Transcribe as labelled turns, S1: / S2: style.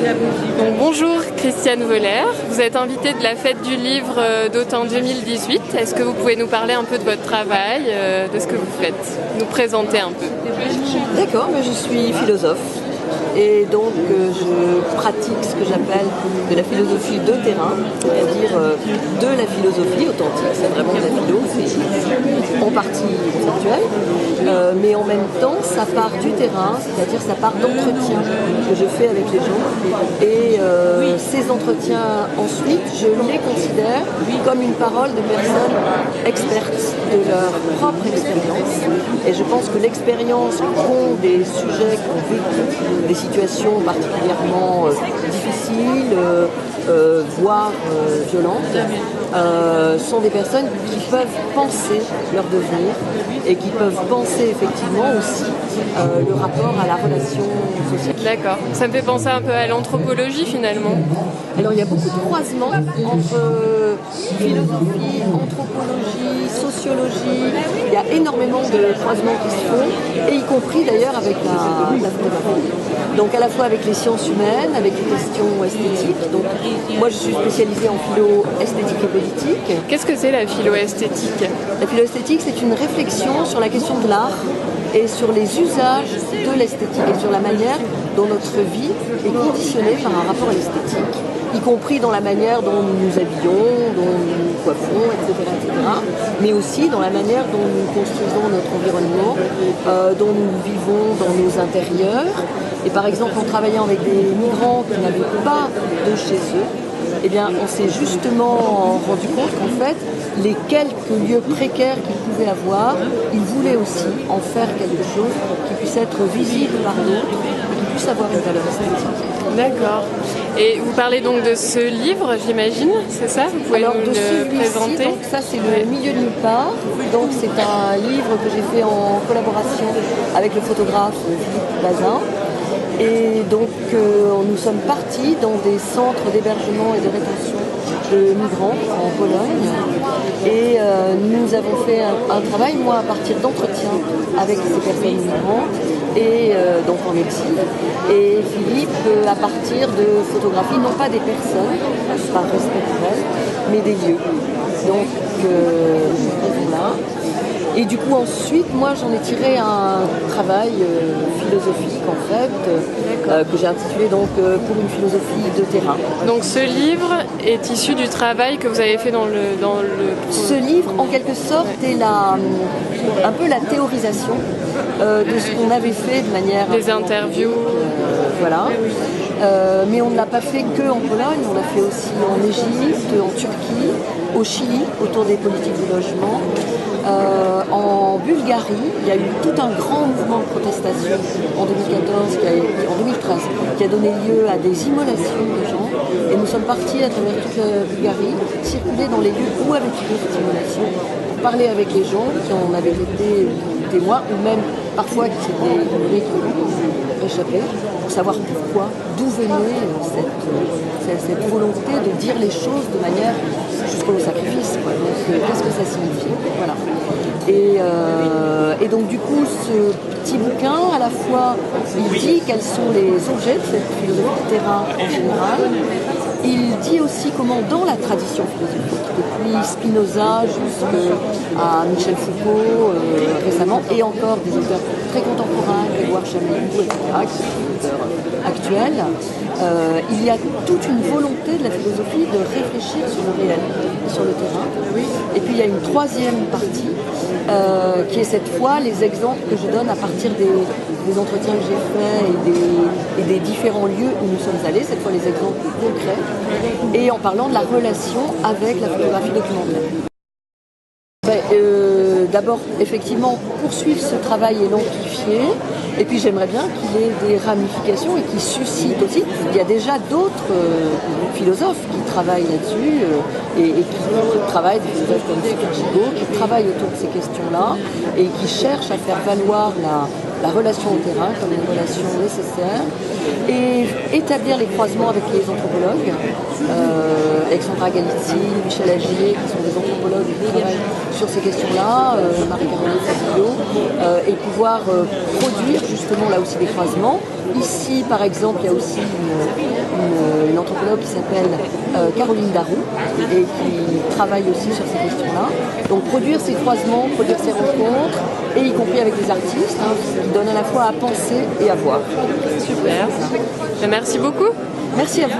S1: Donc, bonjour Christiane Voller, vous êtes invitée de la fête du livre d'Autun 2018. Est-ce que vous pouvez nous parler un peu de votre travail, de ce que vous faites, nous présenter un peu?
S2: D'accord, mais je suis philosophe et donc je pratique ce que j'appelle de la philosophie de terrain, c'est-à-dire de la philosophie authentique, c'est vraiment de la philo, c'est en partie conceptuel, mais en même temps ça part du terrain, c'est-à-dire ça part d'entretiens que je fais avec les gens et ces entretiens ensuite je les considère comme une parole de personnes expertes de leur propre expérience et je pense que l'expérience qu'ont des sujets qui ont vécu des situations particulièrement difficiles, voire violentes, sont des personnes qui peuvent penser leur devenir et qui peuvent penser effectivement aussi le rapport à la relation sociale.
S1: D'accord, ça me fait penser un peu à l'anthropologie finalement.
S2: Alors il y a beaucoup de croisements entre philosophie, anthropologie, sociologie, il y a énormément de croisements qui se font, et y compris d'ailleurs avec la photographie. Donc à la fois avec les sciences humaines, avec les questions esthétiques. Donc moi je suis spécialisée en philo esthétique et politique.
S1: Qu'est-ce que c'est la philo-esthétique?
S2: La philo-esthétique, c'est une réflexion sur la question de l'art et sur les usages de l'esthétique et sur la manière dont notre vie est conditionnée par un rapport à l'esthétique, y compris dans la manière dont nous nous habillons, dont nous nous coiffons, etc., mais aussi dans la manière dont nous construisons notre environnement, dont nous vivons dans nos intérieurs. Et par exemple, en travaillant avec des migrants qui n'avaient pas de chez eux, eh bien, on s'est justement rendu compte qu'en fait, les quelques lieux précaires qu'ils pouvaient avoir, ils voulaient aussi en faire quelque chose qui puisse être visible par d'autres et qui puisse avoir une valeur esthétique.
S1: D'accord. Et vous parlez donc de ce livre, j'imagine, c'est ça? Vous pouvez
S2: Alors,
S1: nous
S2: de
S1: le présenter?
S2: Donc ça, c'est le milieu de nulle part. Donc c'est un livre que j'ai fait en collaboration avec le photographe Philippe Bazin. Et donc nous sommes partis dans des centres d'hébergement et de rétention de migrants en Pologne et nous avons fait un travail, moi à partir d'entretiens avec ces personnes migrantes et donc en exil, et Philippe à partir de photographies, non pas des personnes par respect pour elles, mais des lieux. Donc voilà. Et du coup ensuite, moi j'en ai tiré un travail philosophique en fait, que j'ai intitulé donc pour une philosophie de terrain.
S1: Donc ce livre est issu du travail que vous avez fait dans le...
S2: Ce livre en quelque sorte est un peu la théorisation de ce qu'on avait fait de manière...
S1: Des interviews.
S2: Voilà. Mais on ne l'a pas fait que en Pologne, on l'a fait aussi en Égypte, en Turquie, au Chili, autour des politiques du logement. En Bulgarie, il y a eu tout un grand mouvement de protestation en 2014, en 2013, qui a donné lieu à des immolations de gens. Et nous sommes partis à travers toute la Bulgarie, circuler dans les lieux où avaient eu cette immolation, pour parler avec les gens qui en avaient été témoins, ou même parfois qui s'étaient immolés, qui ont échappé, pour savoir pourquoi, d'où venait cette volonté de dire les choses de manière jusqu'au sacrifice. Donc qu'est-ce que ça signifie? Voilà. Et donc du coup, ce petit bouquin, à la fois, il dit quels sont les objets de cette philosophie de terrain en général. Il dit aussi comment, dans la tradition philosophique, depuis Spinoza jusqu'à Michel Foucault récemment, et encore des auteurs très contemporains, Grégoire Chameillou, etc., qui sont des auteurs actuels, il y a toute une volonté de la philosophie de réfléchir sur le réel, sur le terrain. Et puis il y a une troisième partie, qui est cette fois les exemples que je donne à partir des entretiens que j'ai faits et des différents lieux où nous sommes allés, cette fois les exemples concrets, et en parlant de la relation avec la photographie documentaire. D'abord, effectivement, poursuivre ce travail et l'amplifier, et puis j'aimerais bien qu'il ait des ramifications et qu'il suscite aussi. Il y a déjà d'autres philosophes qui travaillent là-dessus, et qui travaillent, des philosophes comme Chico, qui travaillent autour de ces questions-là, et qui cherchent à faire valoir la relation au terrain comme une relation nécessaire, et établir les croisements avec les anthropologues, Alexandra Galizzi, Michel Agier, qui sont des anthropologues qui travaillent sur ces questions-là, Marie-Caroline Fabio, et pouvoir produire justement là aussi des croisements. Ici, par exemple, il y a aussi une anthropologue qui s'appelle Caroline Darou et qui travaille aussi sur ces questions-là. Donc produire ces croisements, produire ces rencontres, et y compris avec des artistes, qui donnent à la fois à penser et à voir.
S1: Super. Merci beaucoup.
S2: Merci à vous.